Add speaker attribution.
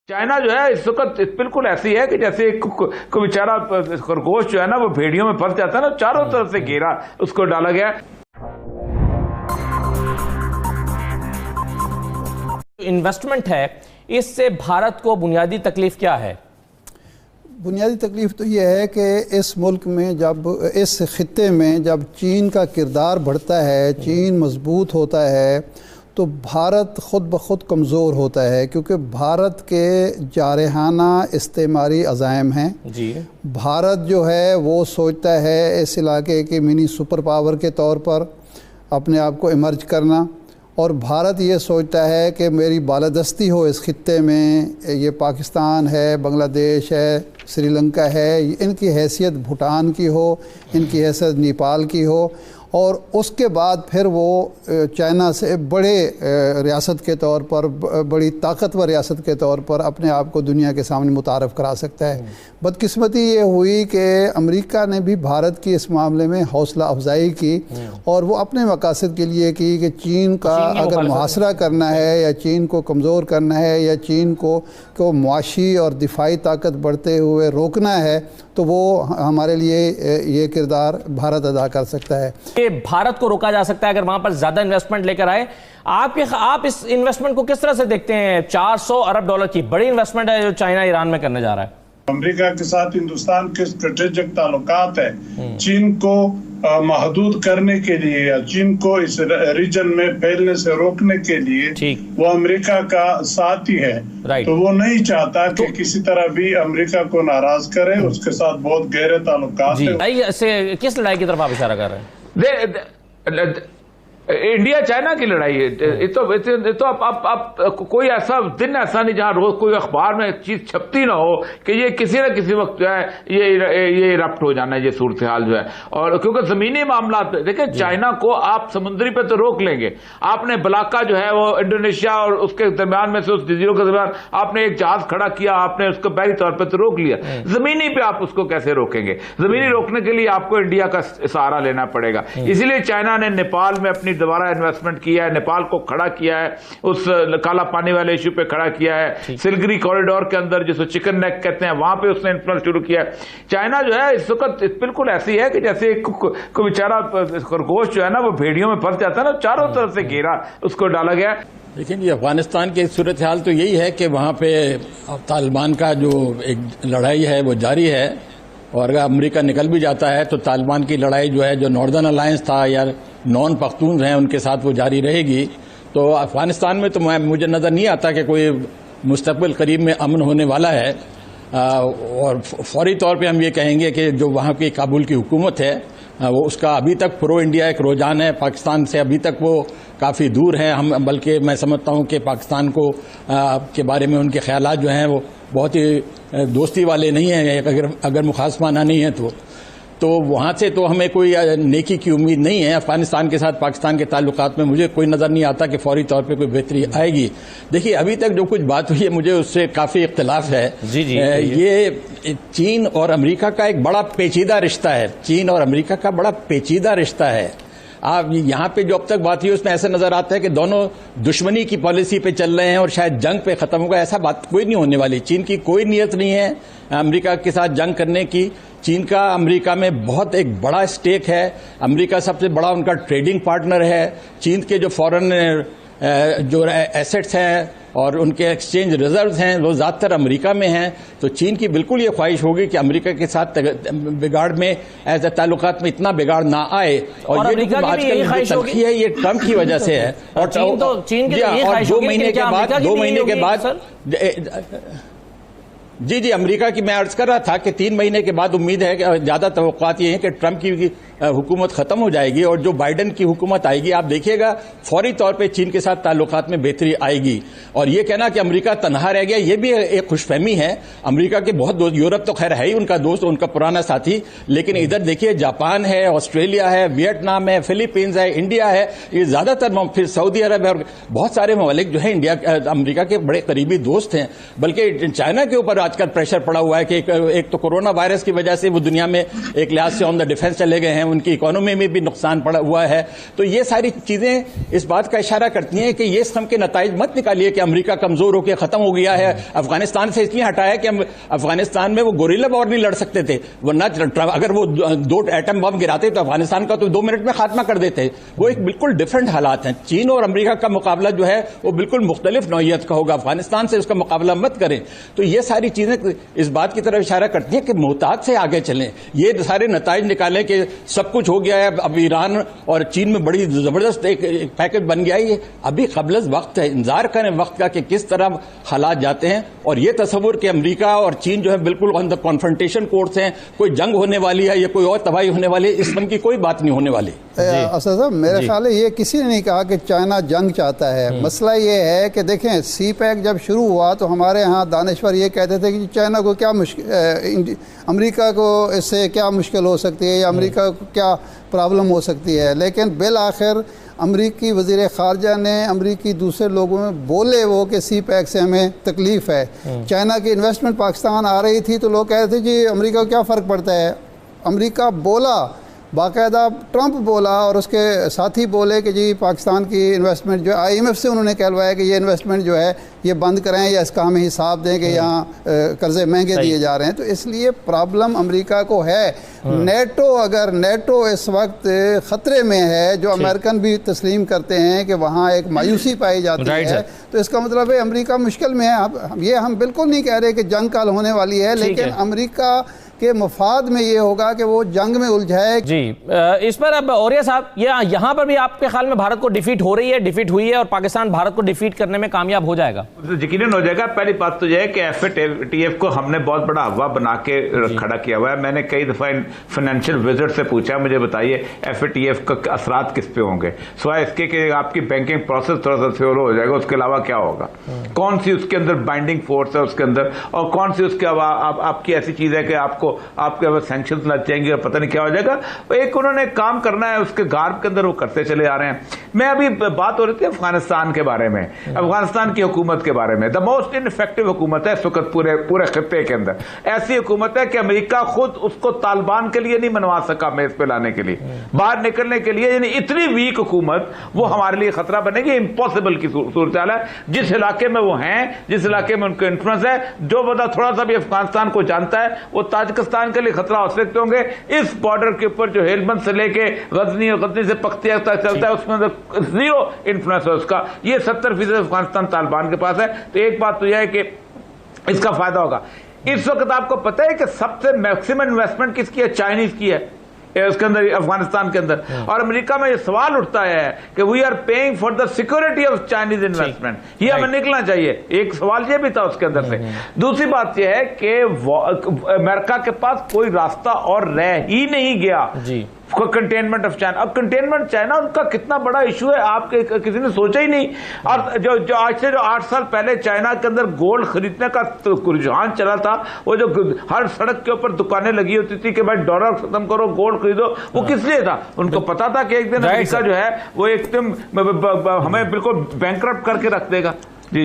Speaker 1: China जो है इस वक्त बिल्कुल ऐसी है कि जैसे कोई बेचारा खरगोश जो है ना वो भेड़ियों में फंस जाता है ना, चारों तरफ से घेरा उसको डाला गया।
Speaker 2: इन्वेस्टमेंट है, इससे भारत को बुनियादी तकलीफ क्या है?
Speaker 3: बुनियादी तकलीफ तो ये है कि इस मुल्क में जब इस खित्ते में जब चीन का किरदार बढ़ता है, चीन मजबूत होता है, तो भारत ख़ुद ब खुद कमज़ोर होता है, क्योंकि भारत के जारहाना इस्तेमारी अज़ाइम हैं जी। भारत जो है वो सोचता है इस इलाके की मिनी सुपर पावर के तौर पर अपने आप को इमर्ज करना, और भारत ये सोचता है कि मेरी बालादस्ती हो इस खित्ते में, ये पाकिस्तान है, बांग्लादेश है, श्रीलंका है, इनकी हैसियत भूटान की हो, इनकी हैसियत नेपाल की हो, और उसके बाद फिर वो चाइना से बड़े रियासत के तौर पर, बड़ी ताकतवर रियासत के तौर पर अपने आप को दुनिया के सामने मुतारफ़ करा सकता है। बदकिस्मती ये हुई कि अमेरिका ने भी भारत की इस मामले में हौसला अफजाई की, और वो अपने मकासद के लिए की कि चीन का अगर मुहासरा करना है या चीन को कमज़ोर करना है या चीन को मुआशी और दिफाई ताकत बढ़ते हुए रोकना है, तो वो हमारे लिए ये किरदार भारत अदा कर सकता है।
Speaker 2: ये भारत को रोका जा सकता है अगर वहां पर ज्यादा इन्वेस्टमेंट लेकर आए। आप इस इन्वेस्टमेंट को किस तरह से देखते हैं? 400 अरब डॉलर की बड़ी इन्वेस्टमेंट है जो चाइना ईरान में करने जा रहा है।
Speaker 4: अमेरिका के साथ हिंदुस्तान के स्ट्रेटेजिक ताल्लुकात है। चीन को महदूद करने के लिए या चीन को इस रीजन में फैलने से रोकने के लिए वो अमेरिका का साथ ही है। तो वो नहीं चाहता कि किसी तरह भी अमेरिका को नाराज करे, उसके साथ बहुत गहरे ताल्लुकात है।
Speaker 2: किस लड़ाई की तरफ आप इशारा कर रहे हैं?
Speaker 1: इंडिया चाइना की लड़ाई है। ये तो आप कोई ऐसा दिन ऐसा नहीं जहां रोज कोई अखबार में चीज छपती ना हो कि ये किसी न किसी वक्त जो है ये इरप्ट हो जाना है, ये सूरत हाल जो है। और क्योंकि जमीनी मामला देखिए, चाइना को आप समुद्री पे तो रोक लेंगे, आपने बलाका जो है वो इंडोनेशिया और उसके दरमियान में से उस जजीरों के दरमियान आपने एक जहाज खड़ा किया, आपने उसको बहरी तौर पर तो रोक लिया, जमीनी पे आप उसको कैसे रोकेंगे? जमीनी रोकने के लिए आपको इंडिया का सहारा लेना पड़ेगा। इसीलिए चाइना ने नेपाल में अपनी दोबारा इन्वेस्टमेंट किया है, नेपाल को खड़ा किया है, उस काला पानी वाले इश्यू पे खड़ा किया है, सिलगरी कॉरिडोर के अंदर जिसको चिकन नेक कहते हैं वहां पे उसने इन्फ्लुएंस शुरू किया है। चाइना जो है इस वक्त बिल्कुल ऐसी है कि जैसे कोई बेचारा खरगोश जो है ना वो भेड़ियों में फंस जाता है ना, चारों तरफ से घेरा उसको डाला गया।
Speaker 5: लेकिन ये अफगानिस्तान की सूरत हाल तो यही है कि वहां पे तालिबान का जो एक लड़ाई है वो जारी है, और अगर अमेरिका निकल भी जाता है तो तालिबान की लड़ाई जो है, जो नॉर्दर्न अलायंस था या नॉन पख्तून हैं उनके साथ वो जारी रहेगी। तो अफगानिस्तान में तो मुझे नजर नहीं आता कि कोई मुस्तकबिल करीब में अमन होने वाला है। और फौरी तौर पे हम ये कहेंगे कि जो वहाँ की काबुल की हुकूमत है वो उसका अभी तक प्रो इंडिया एक रुझान है, पाकिस्तान से अभी तक वो काफ़ी दूर हैं। हम बल्कि मैं समझता हूँ कि पाकिस्तान को के बारे में उनके ख्यालात जो हैं वो बहुत ही दोस्ती वाले नहीं हैं, अगर मुखासमाना नहीं है तो वहाँ से तो हमें कोई नेकी की उम्मीद नहीं है। अफगानिस्तान के साथ पाकिस्तान के ताल्लुकात में मुझे कोई नज़र नहीं आता कि फौरी तौर पे कोई बेहतरी आएगी। देखिए, अभी तक जो कुछ बात हुई है मुझे उससे काफ़ी इख्तिलाफ है। ये चीन और अमेरिका का एक बड़ा पेचीदा रिश्ता है। चीन और अमेरिका का बड़ा पेचीदा रिश्ता है। आप यहाँ पे जो अब तक बात हुई उसमें ऐसा नजर आता है कि दोनों दुश्मनी की पॉलिसी पे चल रहे हैं और शायद जंग पे खत्म होगा। ऐसा बात कोई नहीं होने वाली। चीन की कोई नीयत नहीं है अमेरिका के साथ जंग करने की। चीन का अमेरिका में बहुत एक बड़ा स्टेक है। अमेरिका सबसे बड़ा उनका ट्रेडिंग पार्टनर है। चीन के जो फॉरेन जो एसेट्स हैं और उनके एक्सचेंज रिजर्व्स हैं वो ज़्यादातर अमेरिका में हैं। तो चीन की बिल्कुल ये ख्वाहिश होगी कि अमेरिका के साथ बिगाड़ में, ऐसे ताल्लुकात में इतना बिगाड़ ना आए। और ये आजकल जो तलखी है ये ट्रम्प की वजह से है। और
Speaker 2: चीन के
Speaker 5: 2 महीने के बाद जी अमेरिका की मैं अर्ज कर रहा था कि 3 महीने के बाद उम्मीद है कि ज्यादा तवक्कुआत ये है कि ट्रंप की हुकूमत खत्म हो जाएगी और जो बाइडेन की हुकूमत आएगी, आप देखिएगा फौरी तौर पे चीन के साथ ताल्लुकात में बेहतरी आएगी। और ये कहना कि अमेरिका तनहा रह गया, ये भी एक खुशफहमी है। अमेरिका के बहुत दोस्त, यूरोप तो खैर है ही उनका दोस्त, उनका पुराना साथी, लेकिन इधर देखिए जापान है, ऑस्ट्रेलिया है, वियतनाम है, फिलीपींस है, इंडिया है, ये ज्यादातर, फिर सऊदी अरब है और बहुत सारे ममालिक जो है इंडिया अमेरिका के बड़े करीबी दोस्त हैं। बल्कि चाइना के ऊपर आजकल प्रेशर पड़ा हुआ है कि एक तो कोरोना वायरस की वजह से वो दुनिया में एक लिहाज से ऑन द डिफेंस चले गए हैं, उनकी इकोनॉमी में भी नुकसान पड़ा हुआ है। तो ये सारी चीजें इस बात का इशारा करती हैं कि ये इसम के नताइज मत निकालिए कि अमेरिका कमजोर होकर खत्म हो गया है। अफगानिस्तान से इसलिए हटाया कि अफगानिस्तान में वो गोरिल्ला वॉर नहीं लड़ सकते थे, वरना अगर वो 2 एटम बम गिराते तो अफगानिस्तान का तो 2 मिनट में खात्मा कर देते। वो एक बिल्कुल डिफरेंट हालात हैं। चीन और अमेरिका का मुकाबला जो है वो बिल्कुल मुख्तलिफ नौइयत का होगा, अफगानिस्तान से उसका मुकाबला मत करें। तो ये सारी चीजें इस बात की तरफ इशारा करती हैं कि मोहतात से आगे चलें, ये सारे नताइज निकालें कि सब कुछ हो गया है, अब ईरान और चीन में बड़ी जबरदस्त एक पैकेज बन गया है। ये अभी क़ब्ल वक्त है, इंतजार करें वक्त का कि किस तरह हालात जाते हैं। और ये तस्वुर कि अमेरिका और चीन जो है बिल्कुल ऑन द कॉन्फ्रंटेशन कोर्स हैं, कोई जंग होने वाली है या कोई और तबाही होने वाली है, इस मन की कोई बात नहीं होने वाली।
Speaker 3: असद साहब, मेरे ख्याल है ये किसी ने नहीं कहा कि चाइना जंग चाहता है। मसला ये है कि देखें, सी पैक जब शुरू हुआ तो हमारे यहाँ दानिश्वर ये कहते थे कि चाइना को क्या मुश्किल, अमेरिका को इससे क्या मुश्किल हो सकती है या अमेरिका को क्या प्रॉब्लम हो सकती है। लेकिन बिल आखिर अमरीकी वज़ीर ख़ारजा ने अमरीकी दूसरे लोगों में बोले वो कि सी पैक से हमें तकलीफ़ है। चाइना की इन्वेस्टमेंट पाकिस्तान आ रही थी तो लोग कह रहे थे जी अमरीका को क्या फ़र्क पड़ता है। अमरीका बोला, बाकायदा ट्रंप बोला और उसके साथी बोले कि जी पाकिस्तान की इन्वेस्टमेंट जो IMF से उन्होंने कहलवाया कि ये इन्वेस्टमेंट जो है ये बंद करें या इसका हमें हिसाब दें कि यहाँ कर्जे महंगे दिए जा रहे हैं। तो इसलिए प्रॉब्लम अमेरिका को है। नेटो, अगर नेटो इस वक्त ख़तरे में है, जो अमेरिकन भी तस्लीम करते हैं कि वहाँ एक मायूसी पाई जाती है, तो इसका मतलब है अमेरिका मुश्किल में है। अब ये हम बिल्कुल नहीं कह रहे कि जंग कल होने वाली है, लेकिन अमेरिका के मफाद में ये होगा कि वो जंग में उलझाए।
Speaker 2: जी, इस पर अब औरिया साहब, यहाँ पर भी आपके ख्याल में भारत को डिफीट हो रही है, डिफीट हुई है और पाकिस्तान भारत को डिफीट करने में कामयाब हो जाएगा?
Speaker 1: यकीनन हो जाएगा। पहली बात तो यह है कि FATF को हमने बहुत बड़ा हवा बना के खड़ा किया हुआ है। मैंने कई दफा फाइनेंशियल विजिट से पूछा, मुझे बताइए FATF का असरात किस पे होंगे, सिवाय इसके कि आपकी बैंकिंग प्रोसेस थोड़ा सा स्लो हो जाएगा, उसके अलावा क्या होगा, कौन सी उसके अंदर बाइंडिंग फोर्स है उसके अंदर, और कौन सी उसके आपकी ऐसी चीज है कि आपके अब सैंक्शन लग जाएंगे और पता नहीं क्या हो जाएगा। एक उन्होंने काम करना है, उसके गार्ब के अंदर वो करते चले आ रहे हैं। मैं अभी बात हो रही थी अफगानिस्तान के बारे में, अफगानिस्तान की हुकूमत के बारे में। द मोस्ट इनइफेक्टिव हुकूमत है इस वक्त पूरे खित्ते के अंदर। ऐसी हुकूमत है कि अमेरिका खुद उसको तालिबान के लिए नहीं मनवा सका मेज पे लाने के लिए, बाहर निकलने के लिए। यानी इतनी वीक हुकूमत वो हमारे लिए खतरा बनेगी, इम्पॉसिबल की सूरत हाल है। जिस इलाके में वो हैं, जिस इलाके में उनका इन्फ्लुएंस है, जो बंदा थोड़ा सा भी अफगानिस्तान को जानता है वो ताजिकिस्तान के लिए खतरा हो सकते होंगे। इस बॉर्डर के ऊपर जो हेलमंद से लेके गजनी और गजनी से पख्तिया तक चलता है, उसमें जीरो इन्फ्लुएंस है उसका। ये 70% अफगानिस्तान तालिबान के पास है। तो एक बात तो यह है कि इसका फायदा होगा। इस वक्त आपको पता है कि सबसे मैक्सिमम इन्वेस्टमेंट किसकी है? चाइनीज की है उसके अंदर, अफगानिस्तान के अंदर। और अमेरिका में ये सवाल उठता है कि we are paying for the security of Chinese investment, ये हमें निकलना चाहिए। एक सवाल ये भी था उसके अंदर से। दूसरी बात यह है कि अमेरिका के पास कोई रास्ता और रह ही नहीं गया कंटेनमेंट ऑफ चाइना। अब कंटेनमेंट चाइना उनका कितना बड़ा इशू है आपके किसी ने सोचा ही नहीं। और जो आज से जो 8 साल पहले चाइना के अंदर गोल्ड खरीदने का रुझान चला था, वो जो हर सड़क के ऊपर दुकानें लगी होती थी कि भाई डॉलर खत्म करो, गोल्ड खरीदो, वो किस लिए था? उनको पता था कि एक दिन अमेरिका जो है वो एकदम हमें बिल्कुल बैंकरप्ट करके रख देगा।